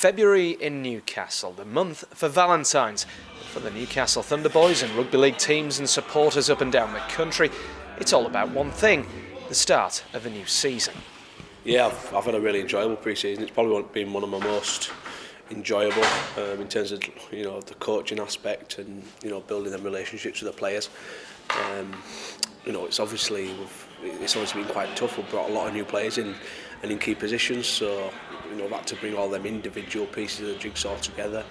February in Newcastle, the month for Valentine's. But for the Newcastle Thunderboys and rugby league teams and supporters up and down the country, it's all about one thing: the start of a new season. Yeah, I've had a really enjoyable pre-season. It's probably been one of my most enjoyable in terms of the coaching aspect and building them relationships with the players. It's obviously been quite tough. We've brought a lot of new players in and in key positions, so that to bring all them individual pieces of the jigsaw together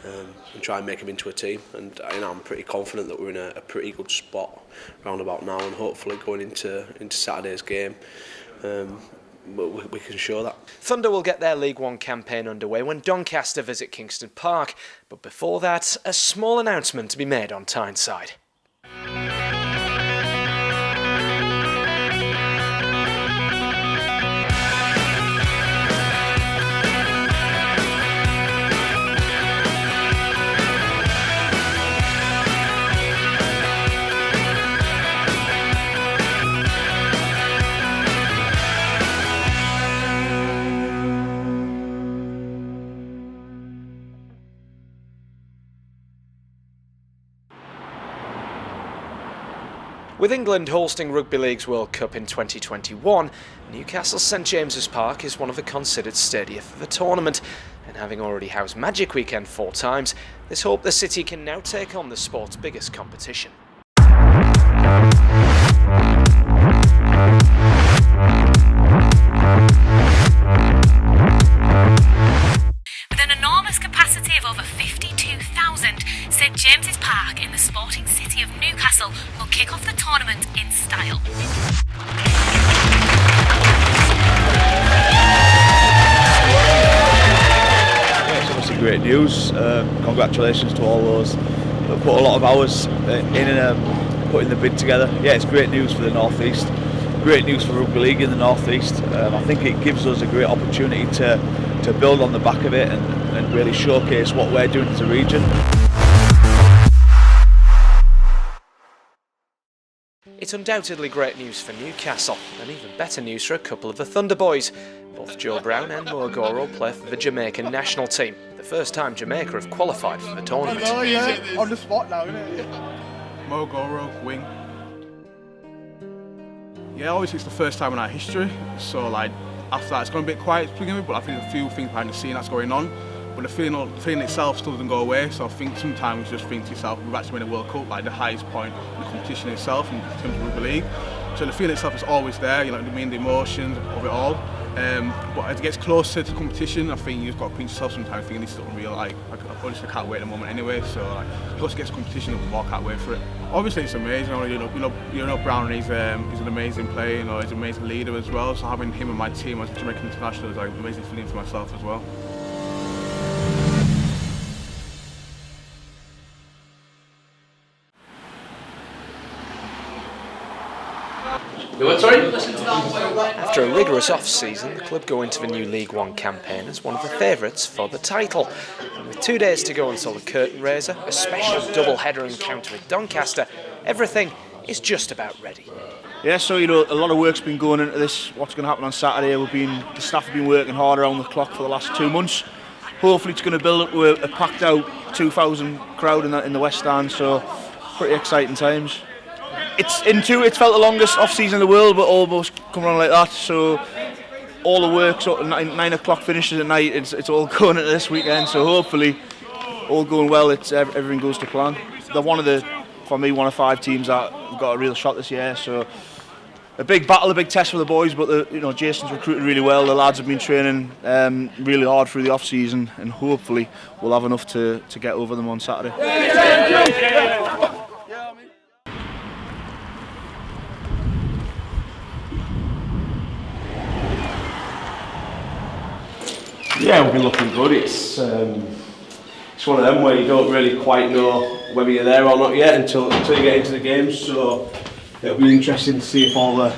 and try and make them into a team. And I'm pretty confident that we're in a pretty good spot round about now, and hopefully going into Saturday's game, we can show that. Thunder will get their League One campaign underway when Doncaster visit Kingston Park, but before that, a small announcement to be made on Tyneside. With England hosting Rugby League's World Cup in 2021, Newcastle's St James's Park is one of the considered stadia for the tournament, and having already housed Magic Weekend 4 times, there's hope the city can now take on the sport's biggest competition. With an enormous capacity of over 52,000, St James's Park in the sporting city of Newcastle will kick off the tournament in style. Yeah, it's obviously great news. Congratulations to all those that put a lot of hours in and putting the bid together. Yeah, it's great news for the North East. Great news for Rugby League in the North East. I think it gives us a great opportunity to build on the back of it and really showcase what we're doing as a region. It's undoubtedly great news for Newcastle, and even better news for a couple of the Thunderboys. Both Joe Brown and Mo Goro play for the Jamaican national team, the first time Jamaica have qualified for the tournament. Oh yeah, on the spot now, isn't it? Mo Goro, wing. Yeah, obviously it's the first time in our history, so after that it's going to be a bit quiet to begin with, but I think there's a few things behind the scene that's going on. But the feeling itself still doesn't go away, so I think sometimes you just think to yourself, we've actually won a World Cup, the highest point in the competition itself in terms of Rugby League. So the feeling itself is always there, the emotions of it all. But as it gets closer to the competition, I think you've got to pinch yourself sometimes thinking this is unreal, I can't wait at the moment anyway, so close to get to competition, I can't wait for it. Obviously it's amazing, Brown, he's an amazing player, he's an amazing leader as well, so having him and my team as Jamaican International is an amazing feeling for myself as well. After a rigorous off-season, the club go into the new League One campaign as one of the favourites for the title. And with 2 days to go until the curtain raiser, a special double-header encounter with Doncaster, everything is just about ready. Yeah, so a lot of work's been going into this. What's going to happen on Saturday? The staff have been working hard around the clock for the last 2 months. Hopefully, it's going to build up to a packed-out 2,000 crowd in the West Stand. So, pretty exciting times. It's felt the longest off-season in the world, but almost come around like that. So all the work, sort of 9 o'clock finishes at night. It's all going into this weekend. So hopefully, all going well. Everything goes to plan. They're for me, one of 5 teams that have got a real shot this year. So a big battle, a big test for the boys. But Jason's recruited really well. The lads have been training really hard through the off-season, and hopefully we'll have enough to get over them on Saturday. Yeah, we've been looking good. It's one of them where you don't really quite know whether you're there or not yet until you get into the games. So it'll be interesting to see if all the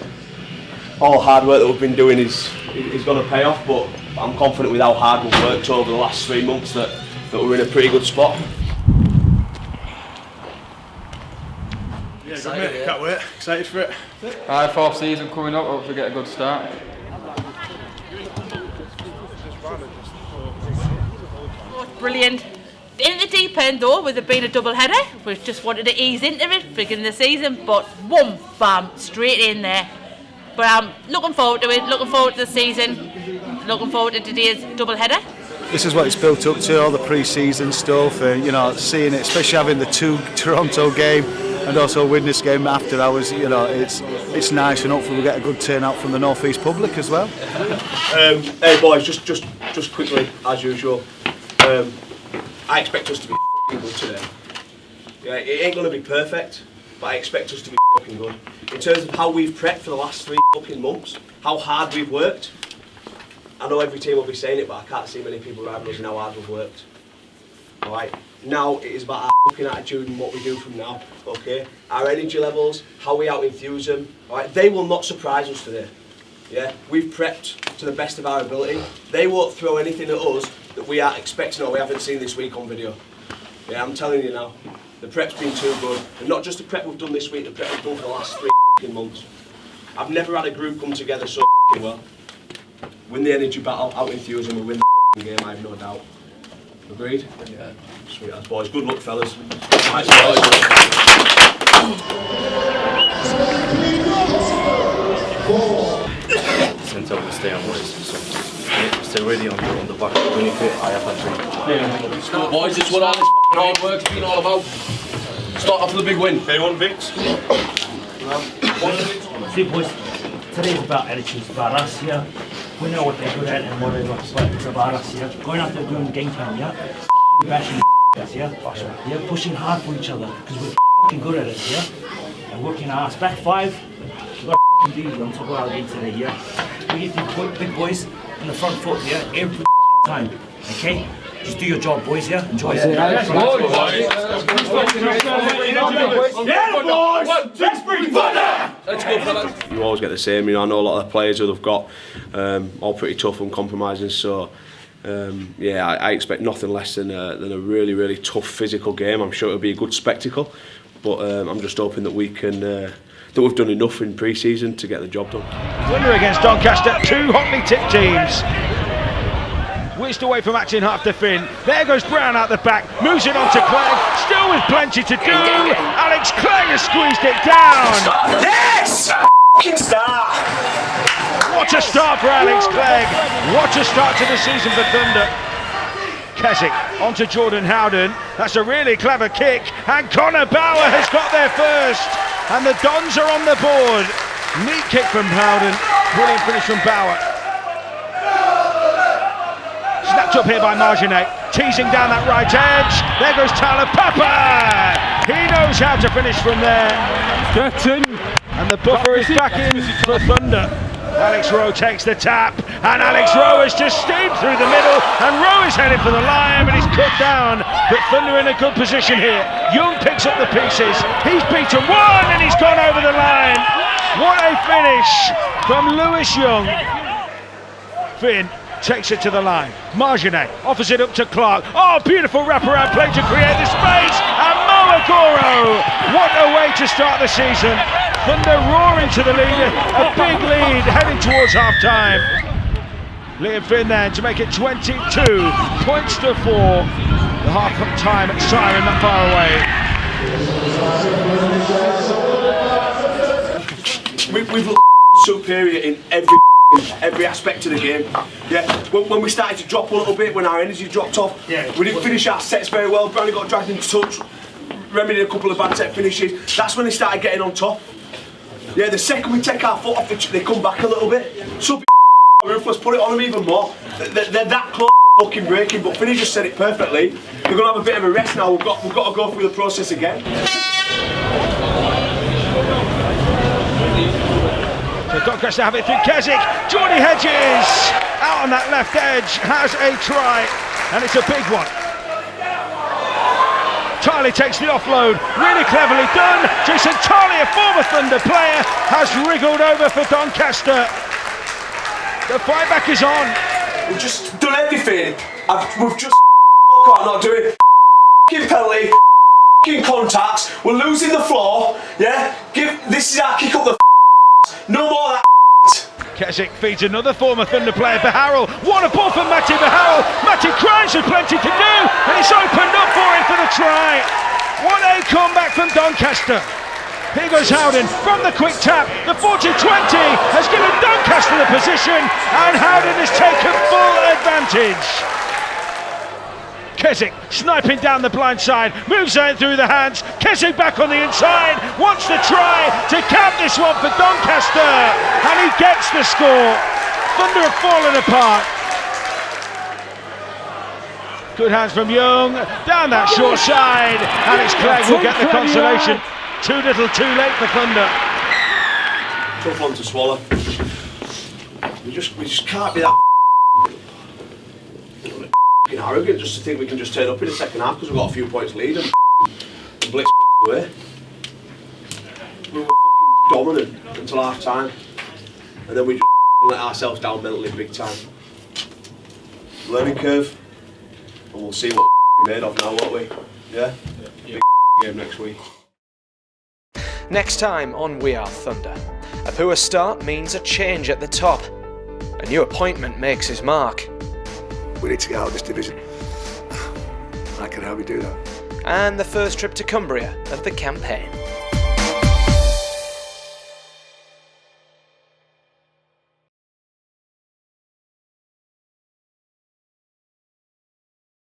hard work that we've been doing is going to pay off. But I'm confident with how hard we've worked over the last 3 months that we're in a pretty good spot. Yeah, good mate. Can't wait. Excited for it. Fourth season coming up. Hopefully get a good start. brilliant. In the deep end though, with it being a double header, we just wanted to ease into it, beginning of the season, but boom, bam, straight in there. But I'm looking forward to it, looking forward to the season, looking forward to today's double header. This is what it's built up to, all the pre-season stuff, and seeing it, especially having the 2 Toronto game and also win this game after hours. It's nice, and hopefully we'll get a good turnout from the North East public as well. Hey boys, just quickly as usual. I expect us to be fucking good today. Yeah, it ain't gonna be perfect, but I expect us to be fucking good. In terms of how we've prepped for the last 3 fucking months, how hard we've worked. I know every team will be saying it, but I can't see many people around us and how hard we've worked. Alright, now it is about our fucking attitude and what we do from now, okay? Our energy levels, how we out-enthuse them, alright? They will not surprise us today, yeah? We've prepped to the best of our ability. They won't throw anything at us that we are expecting or we haven't seen this week on video. Yeah, I'm telling you now, the prep's been too good. And not just the prep we've done this week, the prep we've done for the last 3 fucking months. I've never had a group come together so fucking well. Win the energy battle, out-enthuse them, we win the fucking game, I have no doubt. Agreed? Yeah. Sweet as boys. Good luck, fellas. Nice boys. Centre will stay on boys. So stay ready on the back. When you fit, I have a Boys, it's what all this hard work's been all about. Start off with a big win. Anyone, Vix? See, boys, today's about attitude, it's about us here. We know what they're good at and whatever, but it's about us here. Going out there doing game plan, yeah? Bashing us, yeah? Yeah, pushing hard for each other, because we're fucking good at it, yeah? And working our ass back 5, we've got to do them to go out again today, yeah? We get these big boys in the front foot, yeah? Every time, okay? Just do your job, boys, yeah? Enjoy it. Yeah, boys! Let's bring fun. Let's go, fellas. You always get the same, I know a lot of the players who they've got all pretty tough and compromising, so yeah, I expect nothing less than a really, really tough physical game. I'm sure it'll be a good spectacle, but I'm just hoping that we can that we've done enough in pre-season to get the job done. Winner against Doncaster, 2 hotly tipped teams. Whisked away from action half to Finn. There goes Brown out the back, moves it on to Clegg, still with plenty to do. Alex Clegg has squeezed it down. Yes! Fucking star! What a start for Alex Clegg. What a start to the season for Thunder. Keswick onto Jordan Howden. That's a really clever kick. And Connor Bauer has got there first. And the Dons are on the board. Neat kick from Howden. Brilliant finish from Bauer. Snapped up here by Marginet, teasing down that right edge. There goes Tyler Papa. He knows how to finish from there. And the buffer is back in for Thunder. Alex Rowe takes the tap, and Alex Rowe has just steamed through the middle, and Rowe is headed for the line, but he's cut down. But Thunder in a good position here. Young picks up the pieces. He's beaten one, and he's gone over the line. What a finish from Lewis Young. Finn takes it to the line. Marginet offers it up to Clark. Oh, beautiful wraparound play to create the space. And Moagoro. What a way to start the season. Thunder roaring to the lead. A big lead heading towards half time. Liam Finn then to make it 22 points to 4. The half time at Siren not far away. We've looked superior in every aspect of the game. Yeah, when we started to drop a little bit, when our energy dropped off, we didn't finish our sets very well. Brownie got dragged into touch, Remy did a couple of bad set finishes. That's when they started getting on top. Yeah, the second we take our foot off, they come back a little bit. So ruthless, put it on them even more. They're that close to fucking breaking, but Finney just said it perfectly. We're going to have a bit of a rest now. We've got to go through the process again. So Doncaster have it through Keswick. Geordie Hedges out on that left edge has a try, and it's a big one. Tarley takes the offload, really cleverly done. Jason Tarley, a former Thunder player, has wriggled over for Doncaster. The fight back is on. We've just done everything. We've just not doing penalty, contacts. We're losing the floor. Yeah, this is our kick up the. No more of that. Keswick feeds another former Thunder player, Beharrell. What a ball from Matty Beharrell. Matty cries with plenty to do, and it's opened up for him for the try. What a comeback from Doncaster. Here goes Howden from the quick tap. The 40-20 has given Doncaster the position, and Howden has taken full advantage. Keswick sniping down the blind side, moves it through the hands. Keswick back on the inside, wants the try to count this one for Doncaster, and he gets the score. Thunder have fallen apart. Good hands from Young, down that short side, and it's Clegg will get the consolation. Too little, too late for Thunder. Tough one to swallow. We just can't be that arrogant just to think we can just turn up in the second half because we've got a few points lead and blitz away. We were dominant until half time, and then we just let ourselves down mentally big time. Learning curve, and we'll see what we're made of now, won't we? Yeah? Big game next week. Next time on We Are Thunder. A poor start means a change at the top. A new appointment makes his mark. We need to get out of this division. I can help you do that. And the first trip to Cumbria of the campaign.